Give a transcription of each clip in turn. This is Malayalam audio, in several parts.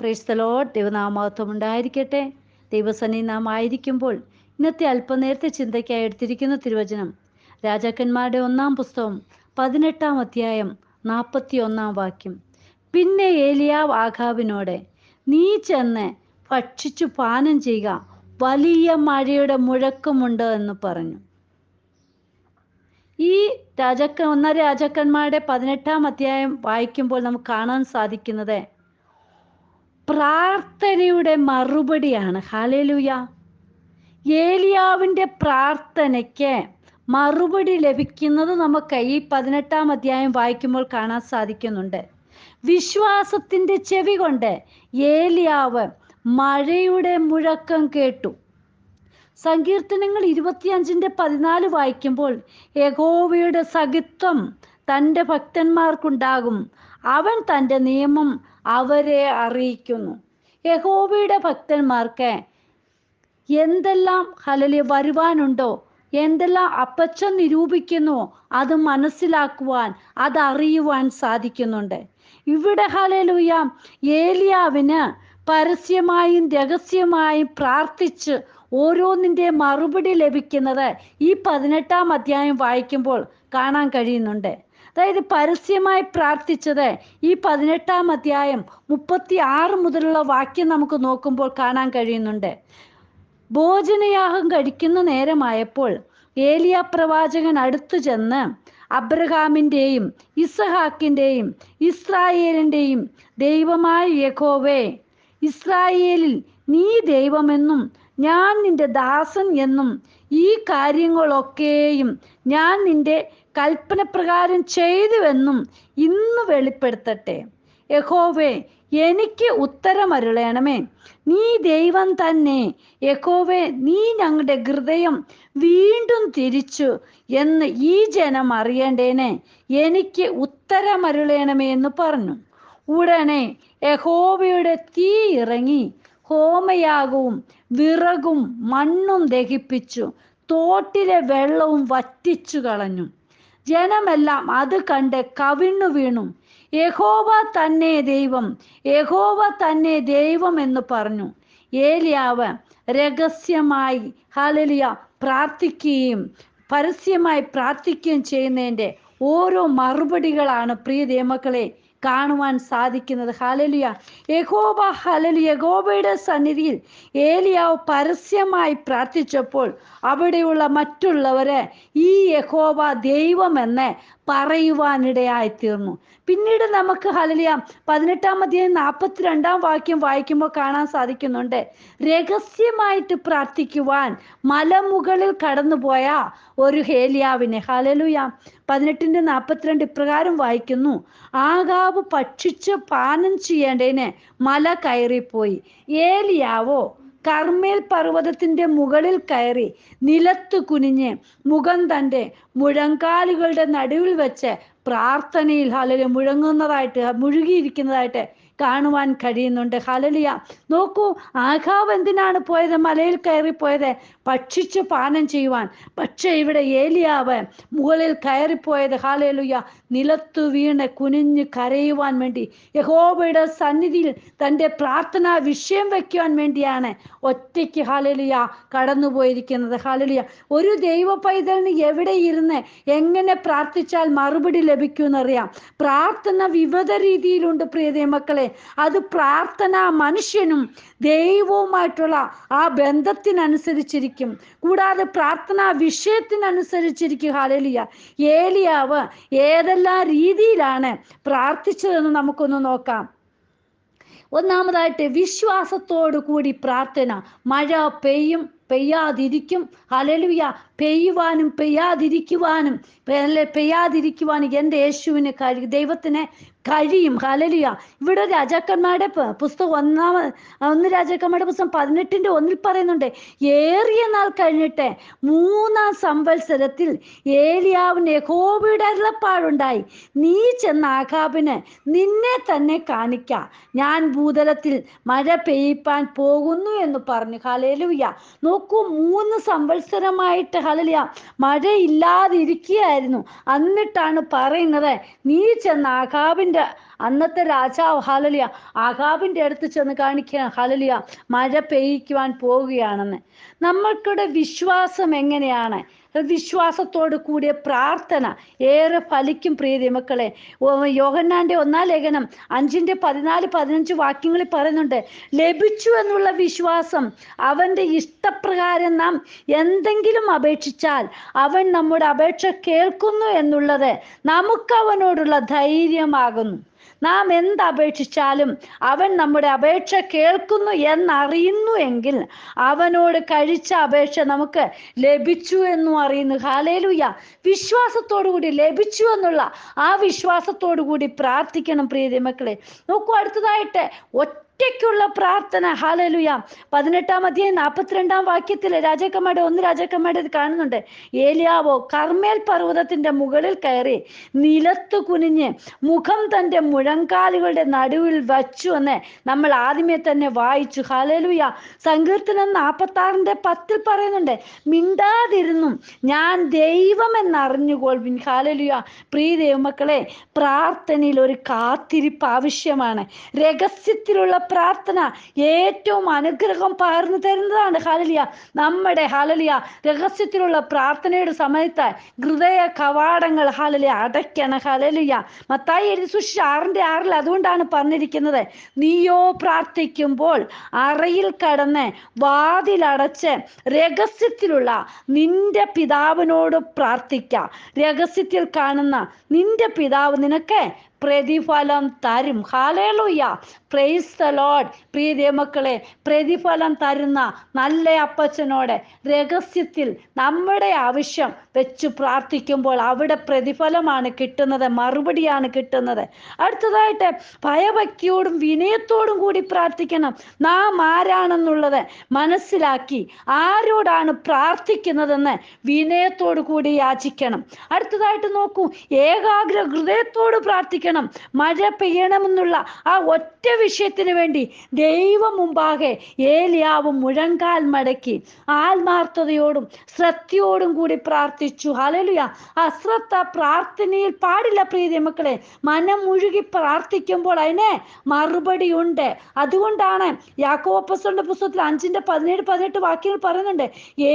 Praise the Lord. ദൈവനാമമഹത്വം ഉണ്ടായിരിക്കട്ടെ. ദൈവസന്നിധി നാം ആയിരിക്കുമ്പോൾ ഇന്നത്തെ അല്പനേരത്തെ ചിന്തയ്ക്കായി എടുത്തിരിക്കുന്ന തിരുവചനം രാജാക്കന്മാരുടെ 1-ാം പുസ്തകം 18-ാം അധ്യായം 41-ാം വാക്യം. പിന്നെ ഏലിയാവ് ആഹാബിനോട്, നീ ചെന്ന് ഭക്ഷിച്ചു പാനം ചെയ്യുക, വലിയ മഴയുടെ മുഴക്കമുണ്ട് എന്ന് പറഞ്ഞു. ഈ 1 രാജാക്കന്മാരുടെ 18-ാം അധ്യായം വായിക്കുമ്പോൾ നമുക്ക് കാണാൻ സാധിക്കുന്നത് പ്രാർത്ഥനയുടെ മറുപടിയാണ്. ഹല്ലേലൂയ. ഏലിയാവിൻ്റെ പ്രാർത്ഥനയ്ക്ക് മറുപടി ലഭിക്കുന്നത് നമുക്ക് ഈ 18-ാം അധ്യായം വായിക്കുമ്പോൾ കാണാൻ സാധിക്കുന്നുണ്ട്. വിശ്വാസത്തിൻ്റെ ചെവി കൊണ്ട് ഏലിയാവ് മഴയുടെ മുഴക്കം കേട്ടു. സങ്കീർത്തനങ്ങൾ 25-14 വായിക്കുമ്പോൾ യഹോവയുടെ സഖിത്വം തൻ്റെ ഭക്തന്മാർക്കുണ്ടാകും, അവൻ തൻ്റെ നിയമം അവരെ അറിയിക്കുന്നു. യഹോവയുടെ ഭക്തന്മാർക്ക് എന്തെല്ലാം വരുവാനുണ്ടോ, എന്തെല്ലാം അപ്പച്ചൻ നിരൂപിക്കുന്നുവോ അത് മനസ്സിലാക്കുവാൻ, അതറിയുവാൻ സാധിക്കുന്നുണ്ട്. ഇവിടെ ഹല്ലേലൂയ ഏലിയാവിന് പരസ്യമായും രഹസ്യമായും പ്രാർത്ഥിച്ച് ഓരോന്നിൻ്റെ മറുപടി ലഭിക്കുന്നത് ഈ 18-ാം അധ്യായം വായിക്കുമ്പോൾ കാണാൻ കഴിയുന്നുണ്ട്. അതായത് പരസ്യമായി പ്രാർത്ഥിച്ചത് ഈ 18-ാം അധ്യായം 36 മുതലുള്ള വാക്യം നമുക്ക് നോക്കുമ്പോൾ കാണാൻ കഴിയുന്നുണ്ട്. ഭോജനയാഗം കഴിക്കുന്ന നേരമായപ്പോൾ ഏലിയ പ്രവാചകൻ അടുത്തു ചെന്ന് അബ്രഹാമിൻ്റെയും ഇസഹാക്കിൻ്റെയും ഇസ്രായേലിൻ്റെയും ദൈവമായ യഹോവേ, ഇസ്രായേലിൽ നീ ദൈവമെന്നും ഞാൻ നിന്റെ ദാസൻ എന്നും ഈ കാര്യങ്ങളൊക്കെയും ഞാൻ നിന്റെ കൽപ്പനപ്രകാരം ചെയ്തുവെന്നും ഇന്ന് വെളിപ്പെടുത്തട്ടെ. യഹോവേ, എനിക്ക് ഉത്തരമരുളണമേ. നീ ദൈവം തന്നെ. യഹോവേ, നീ ഞങ്ങളുടെ ഹൃദയം വീണ്ടും തിരിച്ചു എന്ന് ഈ ജനം അറിയേണ്ടേനെ എനിക്ക് ഉത്തരമരുളണമേ എന്ന് പറഞ്ഞു. ഉടനെ യഹോവയുടെ തീ ഇറങ്ങി ഹോമയാഗവും വിറകും മണ്ണും ദഹിപ്പിച്ചു, തോട്ടിലെ വെള്ളവും വറ്റിച്ചു കളഞ്ഞു. ജനമെല്ലാം അത് കണ്ട് കവിണ്ണു വീണു. യഹോവ തന്നെ ദൈവം, യഹോവ തന്നെ ദൈവം എന്ന് പറഞ്ഞു. ഏലിയാവ് രഹസ്യമായി ഹല്ലേലൂയ പ്രാർത്ഥിക്കുകയും പരസ്യമായി പ്രാർത്ഥിക്കുകയും ചെയ്യുന്നതിൻ്റെ ഓരോ മറുപടികളാണ് പ്രിയ ദൈവമക്കളെ കാണുവാൻ സാധിക്കുന്നത്. ഹല്ലേലൂയ. യഹോവയുടെ സന്നിധിയിൽ ഏലിയാവ് പരസ്യമായി പ്രാർത്ഥിച്ചപ്പോൾ അവിടെയുള്ള മറ്റുള്ളവരെ ഈ യഹോവ ദൈവമെന്ന് പറയുവാനിടയായി തീർന്നു. പിന്നീട് നമുക്ക് ഹല്ലേലൂയ 18-ാം അധ്യായം 42-ാം വാക്യം വായിക്കുമ്പോൾ കാണാൻ സാധിക്കുന്നുണ്ട്, രഹസ്യമായിട്ട് പ്രാർത്ഥിക്കുവാൻ മലമുകളിൽ കടന്നുപോയ ഒരു ഏലിയാവിനെ. ഹല്ലേലൂയ. 18-42 ഇപ്രകാരം വായിക്കുന്നു, ആഹാബ് ഭക്ഷിച്ച് പാനം ചെയ്യേണ്ടതിന് മല കയറിപ്പോയി. ഏലിയാവോ കർമ്മേൽ പർവ്വതത്തിൻ്റെ മുകളിൽ കയറി നിലത്ത് കുനിഞ്ഞ് മുഖം തൻ്റെ മുഴങ്കാലുകളുടെ നടുവിൽ വെച്ച് പ്രാർത്ഥനയിൽ ഹല്ലേലൂയ മുഴുകിയിരിക്കുന്നതായിട്ട് കാണുവാൻ കഴിയുന്നുണ്ട്. ഹല്ലേലൂയ. നോക്കൂ, ആഹാബ് എന്തിനാണ് പോയത്? മലയിൽ കയറിപ്പോയത് ഭക്ഷിച്ച് പാനം ചെയ്യുവാൻ. പക്ഷേ ഇവിടെ ഏലിയാവ് മുകളിൽ കയറിപ്പോയത് ഹല്ലേലൂയ നിലത്തു വീണ് കുനിഞ്ഞ് കരയുവാൻ വേണ്ടി, യഹോവയുടെ സന്നിധിയിൽ തൻ്റെ പ്രാർത്ഥനാ വിഷയം വയ്ക്കുവാൻ വേണ്ടിയാണ് ഒറ്റയ്ക്ക് ഹല്ലേലൂയ കടന്നുപോയിരിക്കുന്നത്. ഹല്ലേലൂയ. ഒരു ദൈവ പൈതലിന് എവിടെ ഇരുന്ന് എങ്ങനെ പ്രാർത്ഥിച്ചാൽ മറുപടി ലഭിക്കുമെന്നറിയാം. പ്രാർത്ഥന വിവിധ രീതിയിലുണ്ട് പ്രിയ ദൈവമക്കളെ. അത് പ്രാർത്ഥന മനുഷ്യനും ദൈവവുമായിട്ടുള്ള ആ ബന്ധത്തിനനുസരിച്ചിരിക്കും, കൂടാതെ പ്രാർത്ഥനാ വിഷയത്തിനനുസരിച്ചിരിക്കും. ഹല്ലേലൂയ. ഏലിയാവ് ഏതെല്ലാം രീതിയിലാണ് പ്രാർത്ഥിച്ചതെന്ന് നമുക്കൊന്ന് നോക്കാം. ഒന്നാമതായിട്ട് വിശ്വാസത്തോടു കൂടി പ്രാർത്ഥന. മഴ പെയ്യും, പെയ്യാതിരിക്കും. ഹല്ലേലൂയ. പെയ്യുവാനും പെയ്യാതിരിക്കുവാനും എൻ്റെ യേശുവിന് ദൈവത്തിന് കഴിയും. ഹല്ലേലൂയ. ഇവിടെ രാജാക്കന്മാരുടെ പുസ്തകം 1 രാജാക്കന്മാരുടെ പുസ്തകം 18-1 പറയുന്നുണ്ട്, ഏറിയ നാൾ കഴിഞ്ഞിട്ട് 3-ാം സംവത്സരത്തിൽ ഏലിയാവിന് യഹോവയുടെ അരുളപ്പാടുണ്ടായി, നീ ചെന്ന ആഹാബിന് നിന്നെ തന്നെ കാണിക്ക, ഞാൻ ഭൂതലത്തിൽ മഴ പെയ്യിപ്പാൻ പോകുന്നു എന്ന് പറഞ്ഞു. ഹല്ലേലൂയ. നോക്കൂ, 3 സംവത്സരമായിട്ട് ഹല്ലേലൂയ മഴയില്ലാതിരിക്കുകയായിരുന്നു. എന്നിട്ടാണ് പറയുന്നത്, നീ ചെന്ന ആഹാബിൻ്റെ അന്നത്തെ രാജാവ് ഹല്ലേലൂയ ആഹാബിന്റെ അടുത്ത് ചെന്ന് കാണിക്കുക ഹല്ലേലൂയ മഴ പെയ്യിക്കുവാൻ പോവുകയാണെന്ന്. നമ്മൾക്കുടെ വിശ്വാസം എങ്ങനെയാണ്? വിശ്വാസത്തോട് കൂടിയ പ്രാർത്ഥന ഏറെ ഫലിക്കും പ്രിയ മക്കളെ. യോഹന്നാന്റെ 1-ാം ലേഖനം 5-14-15 വാക്യങ്ങളിൽ പറയുന്നുണ്ട്, ലഭിച്ചു എന്നുള്ള വിശ്വാസം അവന്റെ ഇഷ്ടപ്രകാരം നാം എന്തെങ്കിലും അപേക്ഷിച്ചാൽ അവൻ നമ്മുടെ അപേക്ഷ കേൾക്കുന്നു എന്നുള്ളത് നമുക്ക് അവനോടുള്ള ധൈര്യമാകുന്നു. നാം എന്തപേക്ഷിച്ചാലും അവൻ നമ്മുടെ അപേക്ഷ കേൾക്കുന്നു എന്നറിയുന്നു എങ്കിൽ അവനോട് കഴിച്ച അപേക്ഷ നമുക്ക് ലഭിച്ചു എന്നും അറിയുന്നു. ഹല്ലേലൂയ. വിശ്വാസത്തോടു കൂടി ലഭിച്ചു എന്നുള്ള ആ വിശ്വാസത്തോടു കൂടി പ്രാർത്ഥിക്കണം പ്രിയ മക്കളെ. നോക്കൂ, അടുത്തതായിട്ട് ഒറ്റയ്ക്കുള്ള പ്രാർത്ഥന. ഹല്ലേലൂയ. 18-ാം അധ്യായം 42-ാം വാക്യത്തിൽ രാജാക്കന്മാരുടെ ഇത് കാണുന്നുണ്ട്. ഏലിയാവോ കർമ്മേൽ പർവ്വതത്തിന്റെ മുകളിൽ കയറി നിലത്തു കുനിഞ്ഞ് മുഖം തന്റെ മുഴങ്കാലുകളുടെ നടുവിൽ വച്ചു എന്ന് നമ്മൾ ആദ്യമേ തന്നെ വായിച്ചു. ഹല്ലേലൂയ. സങ്കീർത്തനം 46-10 പറയുന്നുണ്ട്, മിണ്ടാതിരുന്നും ഞാൻ ദൈവം എന്നറിഞ്ഞുകൊള്ളുവിൻ. ഹല്ലേലൂയ. പ്രിയ ദൈവമക്കളെ, പ്രാർത്ഥനയിൽ ഒരു കാത്തിരിപ്പ് ആവശ്യമാണ്. രഹസ്യത്തിലുള്ള പ്രാർത്ഥന ഏറ്റവും അനുഗ്രഹം പകർന്നു തരുന്നതാണ്. ഹല്ലേലൂയ. നമ്മുടെ ഹല്ലേലൂയ രഹസ്യത്തിലുള്ള പ്രാർത്ഥനയുടെ സമയത്ത് ഹൃദയ കവാടങ്ങൾ ഹല്ലേലൂയ അടയ്ക്കണം. ഹല്ലേലൂയ. മത്തായി എഴുതിയ സുവിശേഷം 6-6 അതുകൊണ്ടാണ് പറഞ്ഞിരിക്കുന്നത്, നീയോ പ്രാർത്ഥിക്കുമ്പോൾ അറയിൽ കടന്ന് വാതിലടച്ച് രഹസ്യത്തിലുള്ള നിന്റെ പിതാവിനോട് പ്രാർത്ഥിക്ക. രഹസ്യത്തിൽ കാണുന്ന നിന്റെ പിതാവ് നിനക്ക് പ്രതിഫലം തരും. ഹല്ലേലൂയ. Praise the lord. പ്രിയ ദൈവമക്കളെ, പ്രതിഫലം തരുന്ന നല്ല അപ്പച്ചനോട് രഹസ്യത്തിൽ നമ്മുടെ ആവശ്യം വെച്ച് പ്രാർത്ഥിക്കുമ്പോൾ അവിടെ പ്രതിഫലമാണ് കിട്ടുന്നത്, മറുപടിയാണ് കിട്ടുന്നത്. അടുത്തതായിട്ട് ഭയഭക്തിയോടും വിനയത്തോടും കൂടി പ്രാർത്ഥിക്കണം. നാം ആരാണെന്നുള്ളത് മനസ്സിലാക്കി ആരോടാണ് പ്രാർത്ഥിക്കുന്നതെന്ന് വിനയത്തോടു കൂടി യാചിക്കണം. അടുത്തതായിട്ട് നോക്കൂ, ഏകാഗ്ര ഹൃദയത്തോട് പ്രാർത്ഥിക്കണം. മഴ പെയ്യണമെന്നുള്ള ആ ഒറ്റ വിഷയത്തിന് വേണ്ടി ദൈവം മുമ്പാകെ ഏലിയാവ് മുഴങ്കാൽ മടക്കി ആത്മാർത്ഥതയോടും ശ്രദ്ധയോടും കൂടി പ്രാർത്ഥിച്ചു. ഹല്ലേലൂയ. അശ്രദ്ധ പ്രാർത്ഥനയിൽ പാടില്ല പ്രിയ മക്കളെ. മനം മുഴുകി പ്രാർത്ഥിക്കുമ്പോൾ അതിന് മറുപടി ഉണ്ട്. അതുകൊണ്ടാണ് യാക്കോബ് അപ്പോസ്തലന്റെ പുസ്തകത്തിൽ 5-17-18 വാക്യങ്ങൾ പറയുന്നുണ്ട്,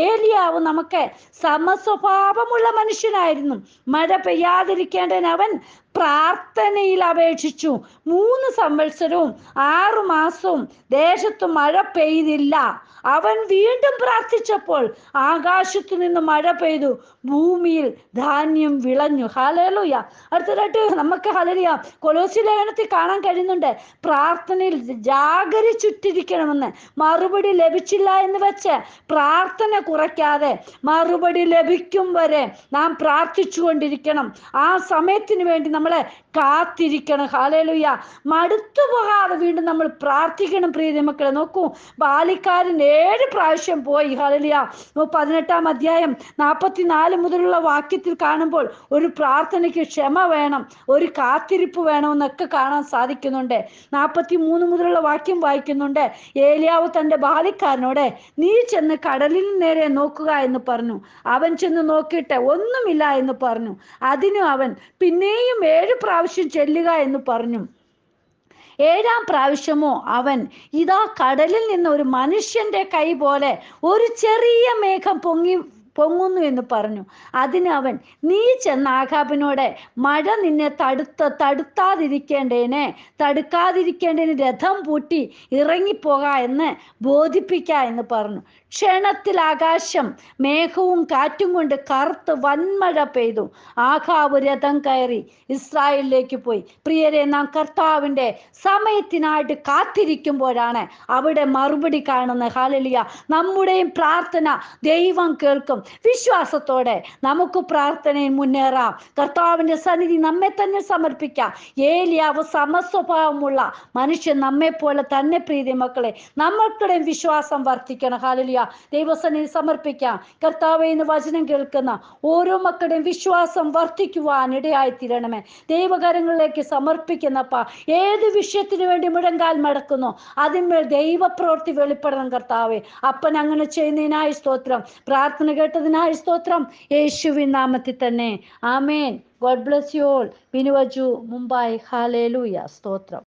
ഏലിയാവ് നമുക്ക് സമസ്വഭാവമുള്ള മനുഷ്യനായിരുന്നു. മഴ പെയ്യാതിരിക്കേണ്ടതിന് അവൻ പ്രാർത്ഥനയിൽ അപേക്ഷിച്ചു. 3 സംവത്സരവും 6 മാസവും ദേശത്ത് മഴ പെയ്തില്ല. അവൻ വീണ്ടും പ്രാർത്ഥിച്ചപ്പോൾ ആകാശത്തു നിന്ന് മഴ പെയ്തു, ഭൂമിയിൽ ധാന്യം വിളഞ്ഞു. ഹല്ലേലൂയ. അടുത്തതായിട്ട് നമുക്ക് ഹല്ലേലൂയ കൊലോസ്യ ലേഖനത്തിൽ കാണാൻ കഴിയുന്നുണ്ട്, പ്രാർത്ഥനയിൽ ജാഗരിച്ചിട്ടിരിക്കണമെന്ന്. മറുപടി ലഭിച്ചില്ല എന്ന് വെച്ച് പ്രാർത്ഥന കുറയ്ക്കാതെ മറുപടി ലഭിക്കും വരെ നാം പ്രാർത്ഥിച്ചു കൊണ്ടിരിക്കണം. ആ സമയത്തിന് വേണ്ടി നമ്മളെ കാത്തിരിക്കണം. ഹല്ലേലൂയ. മടുത്തു പോകാതെ വീണ്ടും നമ്മൾ പ്രാർത്ഥിക്കണം പ്രിയ മക്കളെ. നോക്കൂ, ബാലിക്കാരൻ 7 പ്രാവശ്യം പോയി. ഹല്ലേലൂയ. 18-ാം അധ്യായം 44 മുതലുള്ള വാക്യത്തിൽ കാണുമ്പോൾ ഒരു പ്രാർത്ഥനയ്ക്ക് ക്ഷമ വേണം, ഒരു കാത്തിരിപ്പ് വേണമെന്നൊക്കെ കാണാൻ സാധിക്കുന്നുണ്ട്. 43 മുതലുള്ള വാക്യം വായിക്കുന്നുണ്ട്, ഏലിയാവ് തൻ്റെ ബാലിക്കാരനോട് നീ ചെന്ന് കടലിന് നേരെ നോക്കുക എന്ന് പറഞ്ഞു. അവൻ ചെന്ന് നോക്കിയിട്ട് ഒന്നുമില്ല എന്ന് പറഞ്ഞു. അതിനു അവൻ പിന്നെയും 7 പ്രാവശ്യം ചെല്ലുക എന്ന് പറഞ്ഞു. 7-ാം പ്രാവശ്യമോ അവൻ ഇതാ കടലിൽ നിന്ന് ഒരു മനുഷ്യന്റെ കൈ പോലെ ഒരു ചെറിയ മേഘം പൊങ്ങുന്നു എന്ന് പറഞ്ഞു. അതിന് അവൻ നീ ചെന്ന് ആഹാബിനോട് മഴ നിന്നെ തടുക്കാതിരിക്കേണ്ടതിന് രഥം പൂട്ടി ഇറങ്ങിപ്പോക എന്ന് ബോധിപ്പിക്ക എന്ന് പറഞ്ഞു. ക്ഷണത്തിൽ ആകാശം മേഘവും കാറ്റും കൊണ്ട് കറുത്ത് വൻമഴ പെയ്തു. ആഹാബ് രഥം കയറി ഇസ്രായേലിലേക്ക് പോയി. പ്രിയരെ, നാം കർത്താവിൻ്റെ സമയത്തിനായിട്ട് കാത്തിരിക്കുമ്പോഴാണ് അവിടെ മറുപടി കാണുന്നത്. ഹല്ലേലൂയ. നമ്മുടെയും പ്രാർത്ഥന ദൈവം കേൾക്കും. വിശ്വാസത്തോടെ നമുക്ക് പ്രാർത്ഥനയിൽ മുന്നേറാം. കർത്താവിൻ്റെ സന്നിധി നമ്മെ തന്നെ സമർപ്പിക്കാം. ഏലിയാവ് സമസ്വഭാവമുള്ള മനുഷ്യൻ നമ്മെ പോലെ തന്നെ പ്രിയ മക്കളെ. നമ്മൾക്കിടെ വിശ്വാസം വർദ്ധിക്കണം. ഹല്ലേലൂയ. ദൈവസന്നിധി സമർപ്പിക്കാം. കർത്താവേ, ഇന്ന് വചനം കേൾക്കുന്ന ഓരോ മക്കളുടെയും വിശ്വാസം വർദ്ധിക്കുവാൻ ഇടയായി തീരണമേ. ദൈവകരങ്ങളിലേക്ക് സമർപ്പിക്കുന്നപ്പ ഏത് വിഷയത്തിന് വേണ്ടി മുഴങ്കാൽ മടക്കുന്നു അതിന്മേൽ ദൈവപ്രവൃത്തി വെളിപ്പെടണം കർത്താവേ. അപ്പൻ അങ്ങനെ ചെയ്യുന്നതിനായി സ്തോത്രം. പ്രാർത്ഥന കേട്ട കേട്ടതിനായി സ്തോത്രം, യേശുവിൻ നാമത്തിൽ തന്നെ. ആമേൻ. God bless you all. ബിനുവജു, മുംബൈ. ഹല്ലേലൂയ. സ്തോത്രം.